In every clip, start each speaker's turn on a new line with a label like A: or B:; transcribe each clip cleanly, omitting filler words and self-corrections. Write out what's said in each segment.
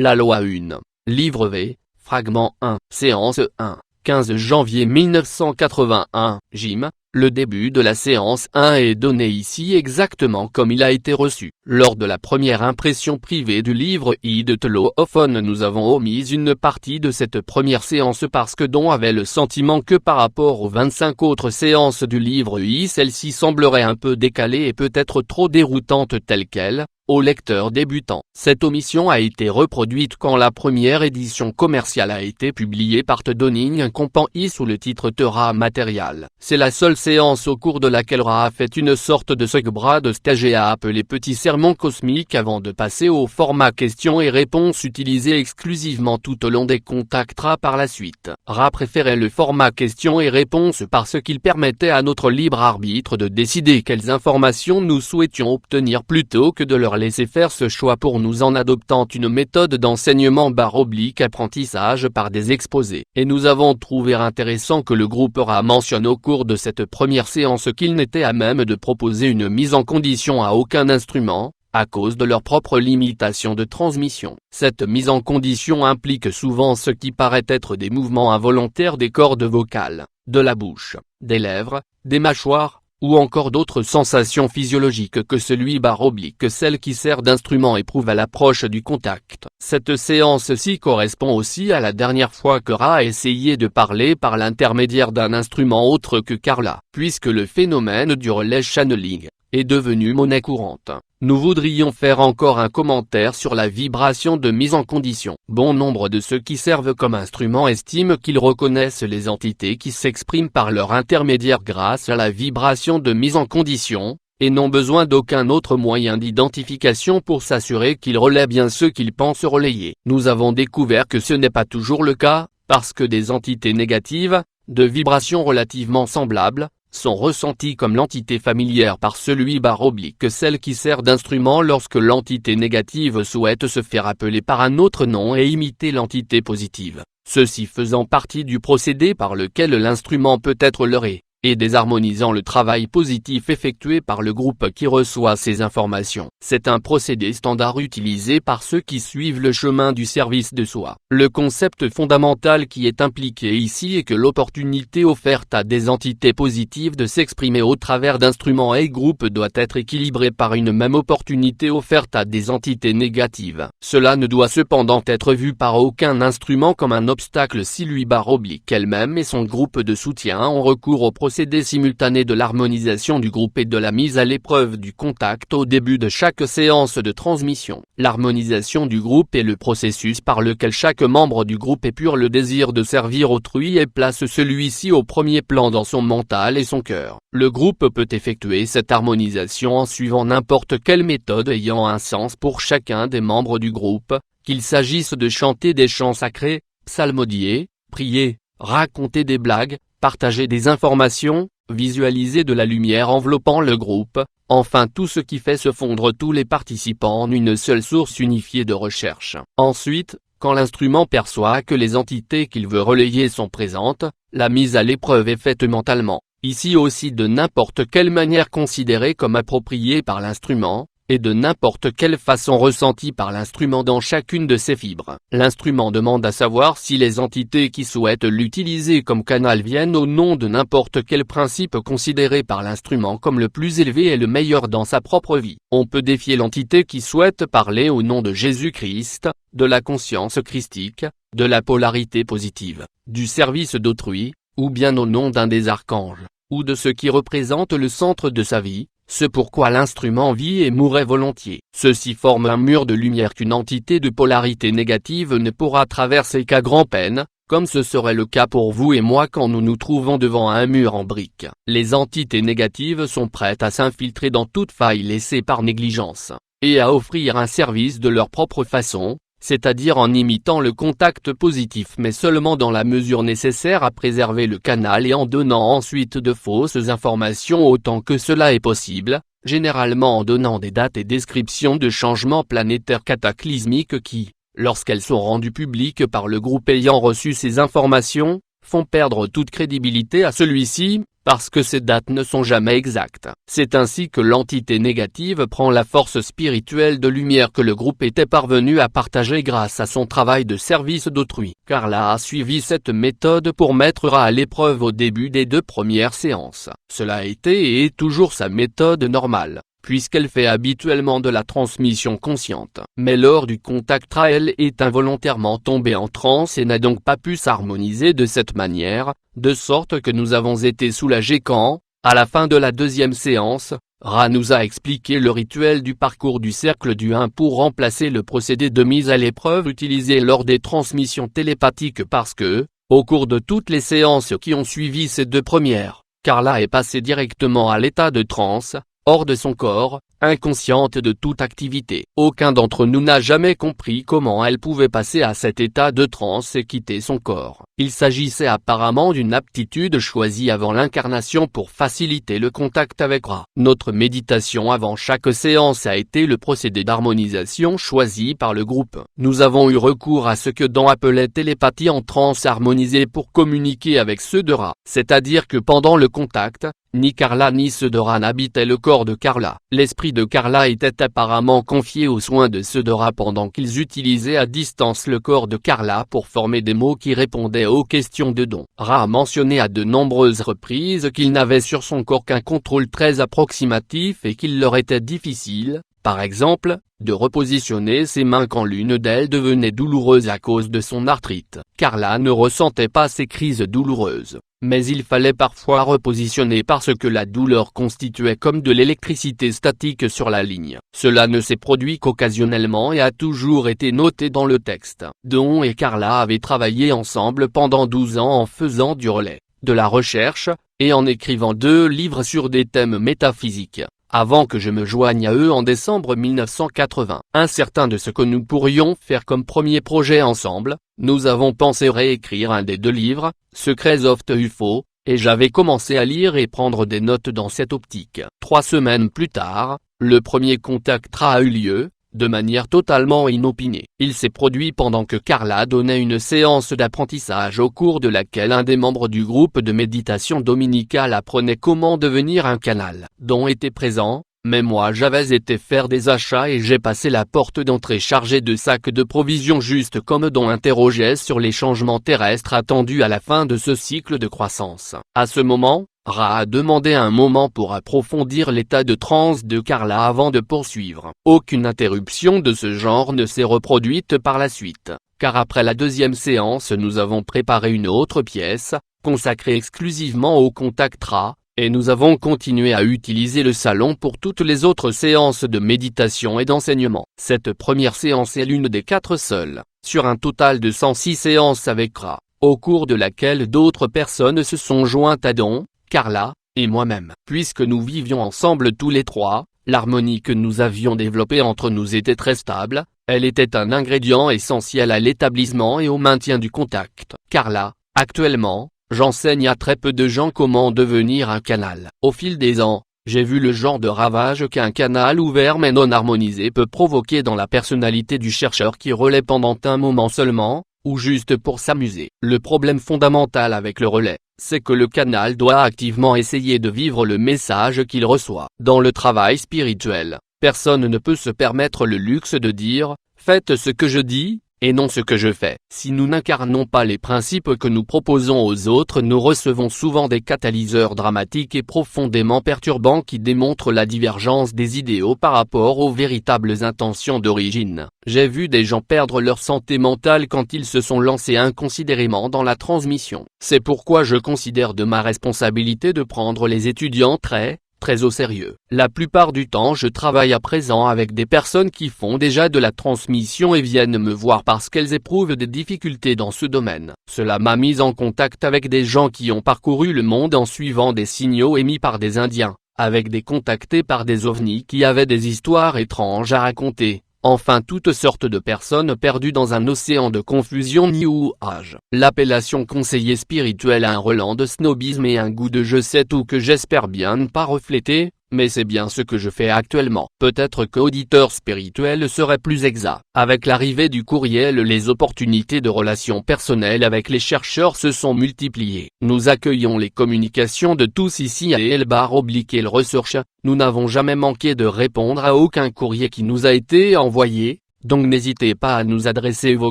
A: La loi 1. Livre V, fragment 1, séance 1, 15 janvier 1981, Jim. Le début de la séance 1 est donné ici exactement comme il a été reçu. Lors de la première impression privée du livre I de Telophone, nous avons omis une partie de cette première séance parce que Don avait le sentiment que par rapport aux 25 autres séances du livre I, celle-ci semblerait un peu décalée et peut-être trop déroutante telle qu'elle, au lecteur débutant. Cette omission a été reproduite quand la première édition commerciale a été publiée par Donning Company sous le titre Terra Material. C'est la seule séance au cours de laquelle Ra a fait une sorte de bras de stage et a appelé petit sermon cosmique avant de passer au format questions et réponses utilisé exclusivement tout au long des contacts Ra par la suite. Ra préférait le format questions et réponses parce qu'il permettait à notre libre arbitre de décider quelles informations nous souhaitions obtenir plutôt que de leur laisser faire ce choix pour nous en adoptant une méthode d'enseignement / apprentissage par des exposés. Et nous avons trouvé intéressant que le groupe Ra mentionne au cours de cette première séance qu'il n'était à même de proposer une mise en condition à aucun instrument, à cause de leur propre limitation de transmission. Cette mise en condition implique souvent ce qui paraît être des mouvements involontaires des cordes vocales, de la bouche, des lèvres, des mâchoires, ou encore d'autres sensations physiologiques que celle qui sert d'instrument éprouve à l'approche du contact. Cette séance-ci correspond aussi à la dernière fois que Ra a essayé de parler par l'intermédiaire d'un instrument autre que Carla, puisque le phénomène du relais channeling est devenu monnaie courante. Nous voudrions faire encore un commentaire sur la vibration de mise en condition. Bon nombre de ceux qui servent comme instrument estiment qu'ils reconnaissent les entités qui s'expriment par leur intermédiaire grâce à la vibration de mise en condition, et n'ont besoin d'aucun autre moyen d'identification pour s'assurer qu'ils relaient bien ceux qu'ils pensent relayer. Nous avons découvert que ce n'est pas toujours le cas, parce que des entités négatives, de vibrations relativement semblables, sont ressenties comme l'entité familière par celui / celle qui sert d'instrument lorsque l'entité négative souhaite se faire appeler par un autre nom et imiter l'entité positive, ceci faisant partie du procédé par lequel l'instrument peut être leurré, et désharmonisant le travail positif effectué par le groupe qui reçoit ces informations. C'est un procédé standard utilisé par ceux qui suivent le chemin du service de soi. Le concept fondamental qui est impliqué ici est que l'opportunité offerte à des entités positives de s'exprimer au travers d'instruments et groupes doit être équilibrée par une même opportunité offerte à des entités négatives. Cela ne doit cependant être vu par aucun instrument comme un obstacle si lui / elle-même et son groupe de soutien ont recours au procédé simultané de l'harmonisation du groupe et de la mise à l'épreuve du contact au début de chaque séance de transmission. L'harmonisation du groupe est le processus par lequel chaque membre du groupe épure le désir de servir autrui et place celui-ci au premier plan dans son mental et son cœur. Le groupe peut effectuer cette harmonisation en suivant n'importe quelle méthode ayant un sens pour chacun des membres du groupe, qu'il s'agisse de chanter des chants sacrés, psalmodier, prier, raconter des blagues, partager des informations, visualiser de la lumière enveloppant le groupe, enfin tout ce qui fait se fondre tous les participants en une seule source unifiée de recherche. Ensuite, quand l'instrument perçoit que les entités qu'il veut relayer sont présentes, la mise à l'épreuve est faite mentalement, ici aussi de n'importe quelle manière considérée comme appropriée par l'instrument, et de n'importe quelle façon ressentie par l'instrument dans chacune de ses fibres. L'instrument demande à savoir si les entités qui souhaitent l'utiliser comme canal viennent au nom de n'importe quel principe considéré par l'instrument comme le plus élevé et le meilleur dans sa propre vie. On peut défier l'entité qui souhaite parler au nom de Jésus-Christ, de la conscience christique, de la polarité positive, du service d'autrui, ou bien au nom d'un des archanges, ou de ce qui représente le centre de sa vie, ce pourquoi l'instrument vit et mourrait volontiers. Ceci forme un mur de lumière qu'une entité de polarité négative ne pourra traverser qu'à grand-peine, comme ce serait le cas pour vous et moi quand nous nous trouvons devant un mur en briques. Les entités négatives sont prêtes à s'infiltrer dans toute faille laissée par négligence, et à offrir un service de leur propre façon, c'est-à-dire en imitant le contact positif mais seulement dans la mesure nécessaire à préserver le canal et en donnant ensuite de fausses informations autant que cela est possible, généralement en donnant des dates et descriptions de changements planétaires cataclysmiques qui, lorsqu'elles sont rendues publiques par le groupe ayant reçu ces informations, font perdre toute crédibilité à celui-ci, parce que ces dates ne sont jamais exactes. C'est ainsi que l'entité négative prend la force spirituelle de lumière que le groupe était parvenu à partager grâce à son travail de service d'autrui. Carla a suivi cette méthode pour mettre Ra à l'épreuve au début des 2 premières séances. Cela a été et est toujours sa méthode normale, puisqu'elle fait habituellement de la transmission consciente. Mais lors du contact Ra, elle est involontairement tombée en transe et n'a donc pas pu s'harmoniser de cette manière, de sorte que nous avons été soulagés quand, à la fin de la 2e séance, Ra nous a expliqué le rituel du parcours du cercle du 1 pour remplacer le procédé de mise à l'épreuve utilisé lors des transmissions télépathiques parce que, au cours de toutes les séances qui ont suivi ces 2 premières, Carla est passée directement à l'état de transe, hors de son corps, inconsciente de toute activité. Aucun d'entre nous n'a jamais compris comment elle pouvait passer à cet état de transe et quitter son corps. Il s'agissait apparemment d'une aptitude choisie avant l'incarnation pour faciliter le contact avec Ra. Notre méditation avant chaque séance a été le procédé d'harmonisation choisi par le groupe. Nous avons eu recours à ce que Dan appelait télépathie en transe harmonisée pour communiquer avec ceux de Ra. C'est-à-dire que pendant le contact, ni Carla ni ceux de Ra n'habitaient le corps de Carla. L'esprit de Carla était apparemment confié aux soins de ceux de Ra pendant qu'ils utilisaient à distance le corps de Carla pour former des mots qui répondaient aux questions de Don. Ra a mentionné à de nombreuses reprises qu'il n'avait sur son corps qu'un contrôle très approximatif et qu'il leur était difficile, par exemple, de repositionner ses mains quand l'une d'elles devenait douloureuse à cause de son arthrite. Carla ne ressentait pas ces crises douloureuses, mais il fallait parfois repositionner parce que la douleur constituait comme de l'électricité statique sur la ligne. Cela ne s'est produit qu'occasionnellement et a toujours été noté dans le texte. Don et Carla avaient travaillé ensemble pendant 12 ans en faisant du relais, de la recherche, et en écrivant 2 livres sur des thèmes métaphysiques, avant que je me joigne à eux en décembre 1980. Incertain de ce que nous pourrions faire comme premier projet ensemble, nous avons pensé réécrire un des 2 livres, Secrets of the UFO, et j'avais commencé à lire et prendre des notes dans cette optique. 3 semaines plus tard, le premier contact a eu lieu, de manière totalement inopinée. Il s'est produit pendant que Carla donnait une séance d'apprentissage au cours de laquelle un des membres du groupe de méditation dominicale apprenait comment devenir un canal. Don était présent, mais moi j'avais été faire des achats et j'ai passé la porte d'entrée chargée de sacs de provisions juste comme Don interrogeait sur les changements terrestres attendus à la fin de ce cycle de croissance. À ce moment, Ra a demandé un moment pour approfondir l'état de transe de Carla avant de poursuivre. Aucune interruption de ce genre ne s'est reproduite par la suite, car après la 2e séance nous avons préparé une autre pièce, consacrée exclusivement au contact Ra, et nous avons continué à utiliser le salon pour toutes les autres séances de méditation et d'enseignement. Cette première séance est l'une des 4 seules, sur un total de 106 séances avec Ra, au cours de laquelle d'autres personnes se sont jointes à Don, Carla, et moi-même. Puisque nous vivions ensemble tous les 3, l'harmonie que nous avions développée entre nous était très stable, elle était un ingrédient essentiel à l'établissement et au maintien du contact. Carla, actuellement, j'enseigne à très peu de gens comment devenir un canal. Au fil des ans, j'ai vu le genre de ravage qu'un canal ouvert mais non harmonisé peut provoquer dans la personnalité du chercheur qui relaie pendant un moment seulement, ou juste pour s'amuser. Le problème fondamental avec le relais, c'est que le canal doit activement essayer de vivre le message qu'il reçoit. Dans le travail spirituel, personne ne peut se permettre le luxe de dire « faites ce que je dis », et non ce que je fais. Si nous n'incarnons pas les principes que nous proposons aux autres, nous recevons souvent des catalyseurs dramatiques et profondément perturbants qui démontrent la divergence des idéaux par rapport aux véritables intentions d'origine. J'ai vu des gens perdre leur santé mentale quand ils se sont lancés inconsidérément dans la transmission. C'est pourquoi je considère de ma responsabilité de prendre les étudiants très au sérieux. La plupart du temps je travaille à présent avec des personnes qui font déjà de la transmission et viennent me voir parce qu'elles éprouvent des difficultés dans ce domaine. Cela m'a mis en contact avec des gens qui ont parcouru le monde en suivant des signaux émis par des Indiens, avec des contactés par des ovnis qui avaient des histoires étranges à raconter. Enfin toutes sortes de personnes perdues dans un océan de confusion New Age. L'appellation conseiller spirituel a un relent de snobisme et un goût de je sais tout que j'espère bien ne pas refléter, mais c'est bien ce que je fais actuellement. Peut-être que auditeur spirituel serait plus exact. Avec l'arrivée du courriel, les opportunités de relations personnelles avec les chercheurs se sont multipliées. Nous accueillons les communications de tous ici à /el research. Nous n'avons jamais manqué de répondre à aucun courrier qui nous a été envoyé. Donc n'hésitez pas à nous adresser vos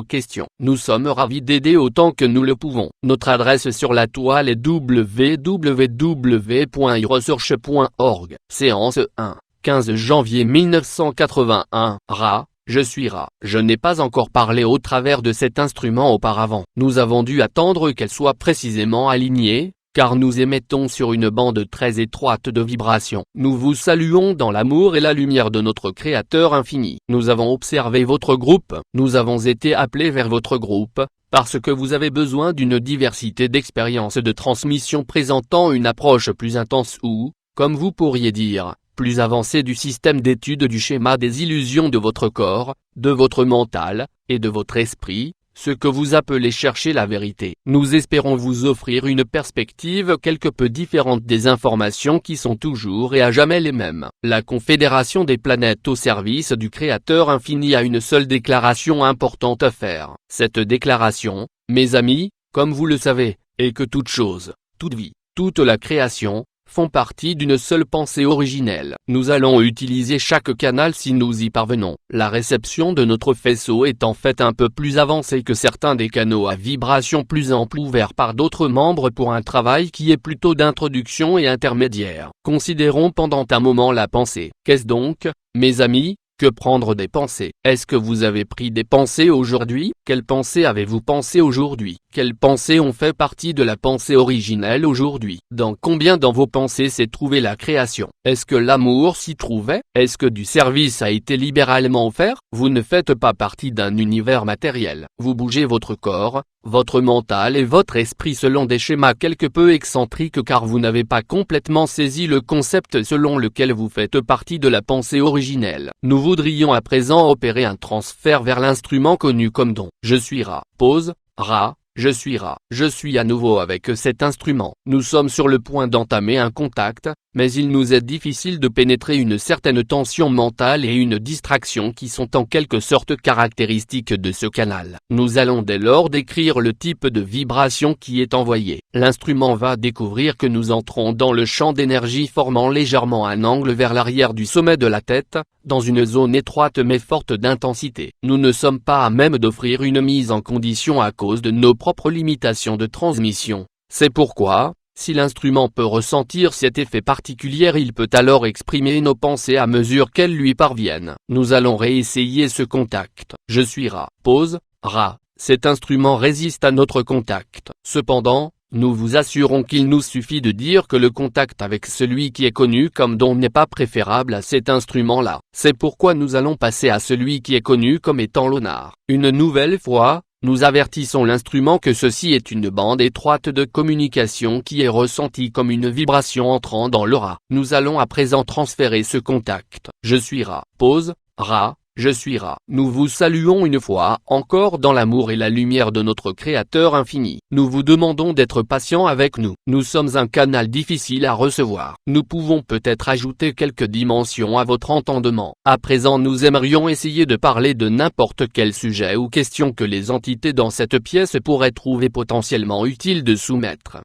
A: questions. Nous sommes ravis d'aider autant que nous le pouvons. Notre adresse sur la toile est www.iresearch.org. Séance 1, 15 janvier 1981. Je suis Ra. Je n'ai pas encore parlé au travers de cet instrument auparavant. Nous avons dû attendre qu'elle soit précisément alignée, car nous émettons sur une bande très étroite de vibrations. Nous vous saluons dans l'amour et la lumière de notre Créateur infini. Nous avons observé votre groupe, nous avons été appelés vers votre groupe, parce que vous avez besoin d'une diversité d'expériences de transmission présentant une approche plus intense ou, comme vous pourriez dire, plus avancée du système d'étude du schéma des illusions de votre corps, de votre mental, et de votre esprit, ce que vous appelez chercher la vérité. Nous espérons vous offrir une perspective quelque peu différente des informations qui sont toujours et à jamais les mêmes. La Confédération des planètes au service du Créateur infini a une seule déclaration importante à faire. Cette déclaration, mes amis, comme vous le savez, est que toute chose, toute vie, toute la création, font partie d'une seule pensée originelle. Nous allons utiliser chaque canal si nous y parvenons. La réception de notre faisceau est en fait un peu plus avancée que certains des canaux à vibration plus ample ouverts par d'autres membres pour un travail qui est plutôt d'introduction et intermédiaire. Considérons pendant un moment la pensée. Qu'est-ce donc, mes amis ? Que prendre des pensées? Est-ce que vous avez pris des pensées aujourd'hui? Quelles pensées avez-vous pensé aujourd'hui? Quelles pensées ont fait partie de la pensée originelle aujourd'hui? Dans combien dans vos pensées s'est trouvée la création? Est-ce que l'amour s'y trouvait? Est-ce que du service a été libéralement offert? Vous ne faites pas partie d'un univers matériel. Vous bougez votre corps, votre mental et votre esprit selon des schémas quelque peu excentriques car vous n'avez pas complètement saisi le concept selon lequel vous faites partie de la pensée originelle. Nous voudrions à présent opérer un transfert vers l'instrument connu comme don. Je suis Ra. Pause. Ra. Je suis Ra. Je suis à nouveau avec cet instrument. Nous sommes sur le point d'entamer un contact, mais il nous est difficile de pénétrer une certaine tension mentale et une distraction qui sont en quelque sorte caractéristiques de ce canal. Nous allons dès lors décrire le type de vibration qui est envoyé. L'instrument va découvrir que nous entrons dans le champ d'énergie formant légèrement un angle vers l'arrière du sommet de la tête, dans une zone étroite mais forte d'intensité. Nous ne sommes pas à même d'offrir une mise en condition à cause de nos propres limitations de transmission. C'est pourquoi, si l'instrument peut ressentir cet effet particulier, il peut alors exprimer nos pensées à mesure qu'elles lui parviennent. Nous allons réessayer ce contact. Je suis Ra. Pause. Ra. Cet instrument résiste à notre contact. Cependant, nous vous assurons qu'il nous suffit de dire que le contact avec celui qui est connu comme don n'est pas préférable à cet instrument-là. C'est pourquoi nous allons passer à celui qui est connu comme étant l'Onar. Une nouvelle fois, nous avertissons l'instrument que ceci est une bande étroite de communication qui est ressentie comme une vibration entrant dans l'aura. Nous allons à présent transférer ce contact. Je suis Ra. Pause. Ra. Je suis Ra. Nous vous saluons une fois encore dans l'amour et la lumière de notre Créateur infini. Nous vous demandons d'être patient avec nous. Nous sommes un canal difficile à recevoir. Nous pouvons peut-être ajouter quelques dimensions à votre entendement. À présent, nous aimerions essayer de parler de n'importe quel sujet ou question que les entités dans cette pièce pourraient trouver potentiellement utile de soumettre.